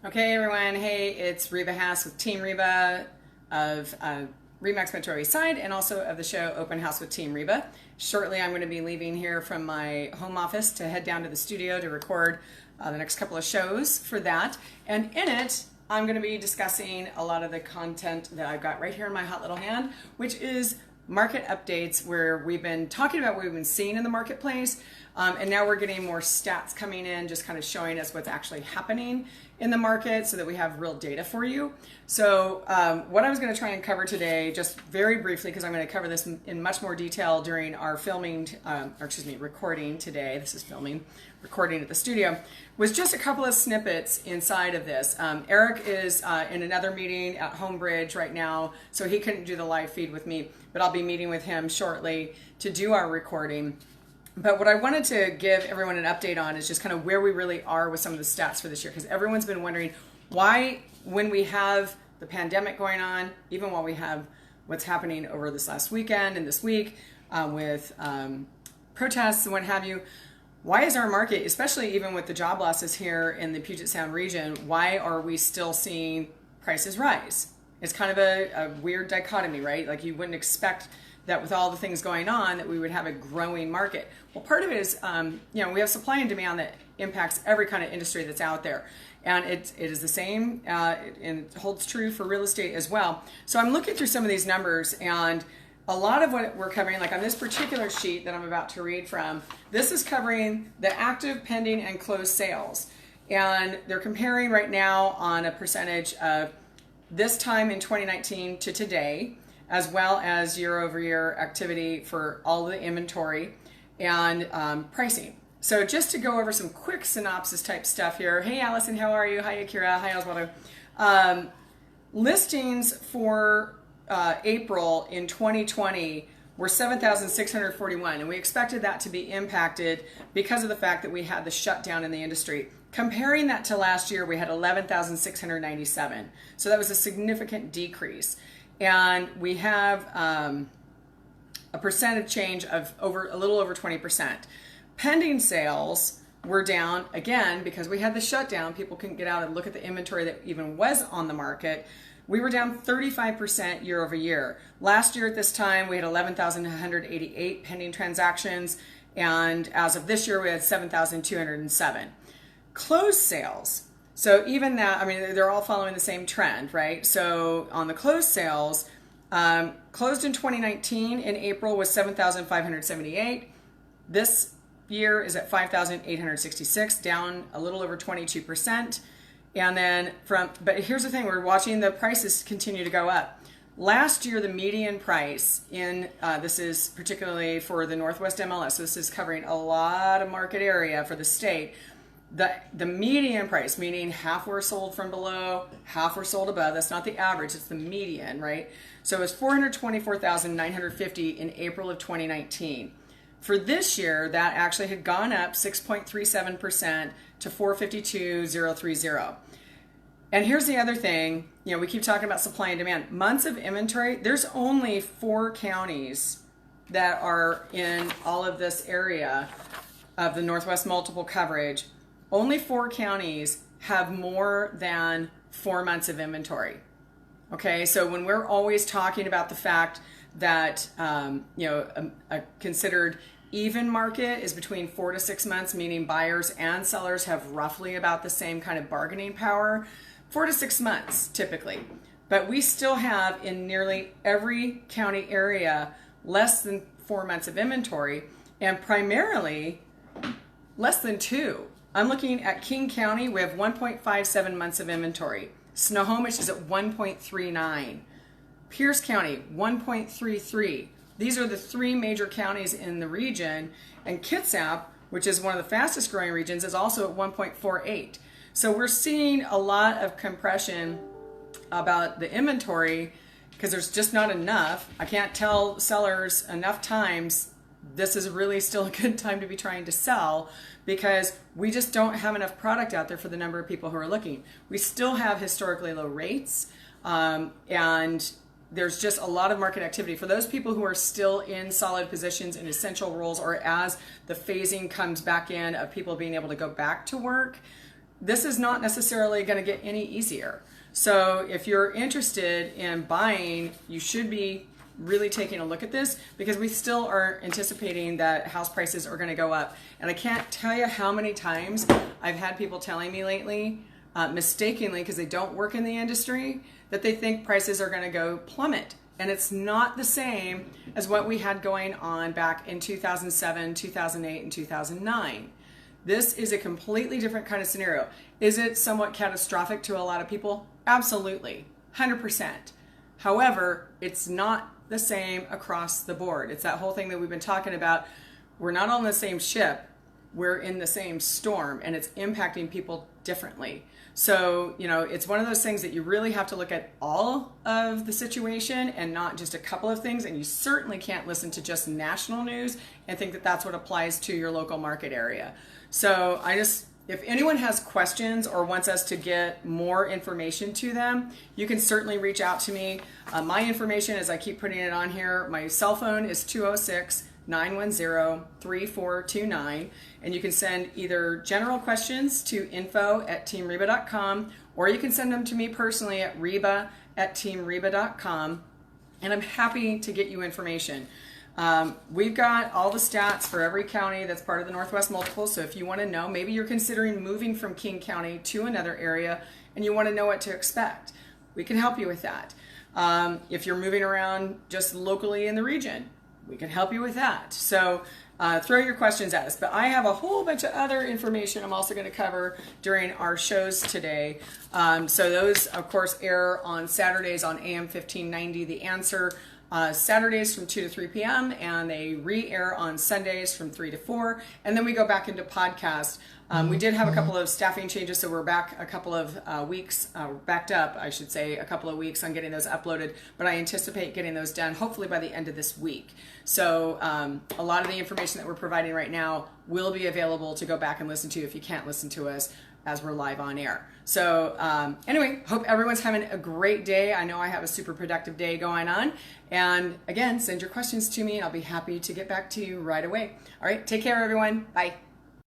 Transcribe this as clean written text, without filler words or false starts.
Okay, everyone. Hey, it's Reba Haas with Team Reba of Remax Metro East Side and also of the show Open House with Team Reba. Shortly, I'm going to be leaving here from my home office to head down to the studio to record the next couple of shows for that. And in it, I'm going to be discussing a lot of the content that I've got right here in my hot little hand, which is market updates, where we've been talking about what we've been seeing in the marketplace. And now we're getting more stats coming in, just kind of showing us what's actually happening in the market so that we have real data for you. So what I was going to try and cover today, just very briefly, because I'm going to cover this in much more detail during our recording today. This is filming, recording at the studio, was just a couple of snippets inside of this. Eric is in another meeting at Homebridge right now, so he couldn't do the live feed with me, but I'll be meeting with him shortly to do our recording. But what I wanted to give everyone an update on is just kind of where we really are with some of the stats for this year, because everyone's been wondering why, when we have the pandemic going on, even while we have what's happening over this last weekend and this week with protests and what have you, why is our market, especially even with the job losses here in the Puget Sound region, why are we still seeing prices rise? It's kind of a weird dichotomy, right? Like, you wouldn't expect that with all the things going on that we would have a growing market. Well, part of it is, we have supply and demand that impacts every kind of industry that's out there. And it is the same, and it holds true for real estate as well. So I'm looking through some of these numbers, and a lot of what we're covering, like on this particular sheet that I'm about to read from, this is covering the active, pending, and closed sales. And they're comparing right now on a percentage of this time in 2019 to today, as well as year-over-year activity for all the inventory and pricing. So just to go over some quick synopsis type stuff here. Hey, Allison, how are you? Hi, Akira. Hi, Oswaldo. Listings for April in 2020 were 7,641, and we expected that to be impacted because of the fact that we had the shutdown in the industry. Comparing that to last year, we had 11,697. So that was a significant decrease. And we have a percentage change of a little over 20%. Pending sales were down, again, because we had the shutdown. People couldn't get out and look at the inventory that even was on the market. We were down 35% year over year. Last year at this time, we had 11,188 pending transactions. And as of this year, we had 7,207. Closed sales. So even that, I mean, they're all following the same trend, right? So on the closed sales, closed in 2019 in April was 7,578. This year is at 5,866, down a little over 22%. And then but here's the thing, we're watching the prices continue to go up. Last year, the median price in, this is particularly for the Northwest MLS, so this is covering a lot of market area for the state. The median price, meaning half were sold from below, half were sold above. That's not the average, it's the median, right? So it was 424,950 in April of 2019. For this year, that actually had gone up 6.37% to 452,030. And here's the other thing, we keep talking about supply and demand. Months of inventory, there's only 4 counties that are in all of this area of the Northwest multiple coverage. Only 4 counties have more than 4 months of inventory. Okay, so when we're always talking about the fact that a considered even market is between 4 to 6 months, meaning buyers and sellers have roughly about the same kind of bargaining power, 4 to 6 months typically. But we still have in nearly every county area less than 4 months of inventory, and primarily less than 2. I'm looking at King County, we have 1.57 months of inventory. Snohomish is at 1.39. Pierce County, 1.33. These are the 3 major counties in the region, and Kitsap, which is one of the fastest growing regions, is also at 1.48. So we're seeing a lot of compression about the inventory because there's just not enough. I can't tell sellers enough times this is really still a good time to be trying to sell, because we just don't have enough product out there for the number of people who are looking. We still have historically low rates, and there's just a lot of market activity. For those people who are still in solid positions in essential roles, or as the phasing comes back in of people being able to go back to work, this is not necessarily going to get any easier. So if you're interested in buying, you should be really taking a look at this, because we still are anticipating that house prices are going to go up. And I can't tell you how many times I've had people telling me lately, mistakenly, because they don't work in the industry, that they think prices are going to go plummet. And it's not the same as what we had going on back in 2007, 2008, and 2009. This is a completely different kind of scenario. Is it somewhat catastrophic to a lot of people? Absolutely, 100%. However, it's not the same across the board. It's that whole thing that we've been talking about. We're not on the same ship, we're in the same storm, and it's impacting people differently. So, it's one of those things that you really have to look at all of the situation and not just a couple of things. And you certainly can't listen to just national news and think that that's what applies to your local market area. So if anyone has questions or wants us to get more information to them, you can certainly reach out to me. My information, as I keep putting it on here, my cell phone is 206-910-3429. And you can send either general questions to info@teamreba.com, or you can send them to me personally at reba@teamreba.com. And I'm happy to get you information. We've got all the stats for every county that's part of the Northwest Multiple. So if you want to know, maybe you're considering moving from King County to another area and you want to know what to expect, we can help you with that. If you're moving around just locally in the region, we can help you with that. So throw your questions at us. But I have a whole bunch of other information I'm also going to cover during our shows today. So those, of course, air on Saturdays on AM 1590, The Answer. Saturdays from 2 to 3 p.m. and they re-air on Sundays from 3 to 4, and then we go back into podcast. We did have a couple of staffing changes, so we're back a couple of weeks, backed up, I should say, a couple of weeks on getting those uploaded, but I anticipate getting those done hopefully by the end of this week. So a lot of the information that we're providing right now will be available to go back and listen to if you can't listen to us as we're live on air. So anyway, hope everyone's having a great day. I know I have a super productive day going on. And again, send your questions to me and I'll be happy to get back to you right away. All right, take care, everyone. Bye.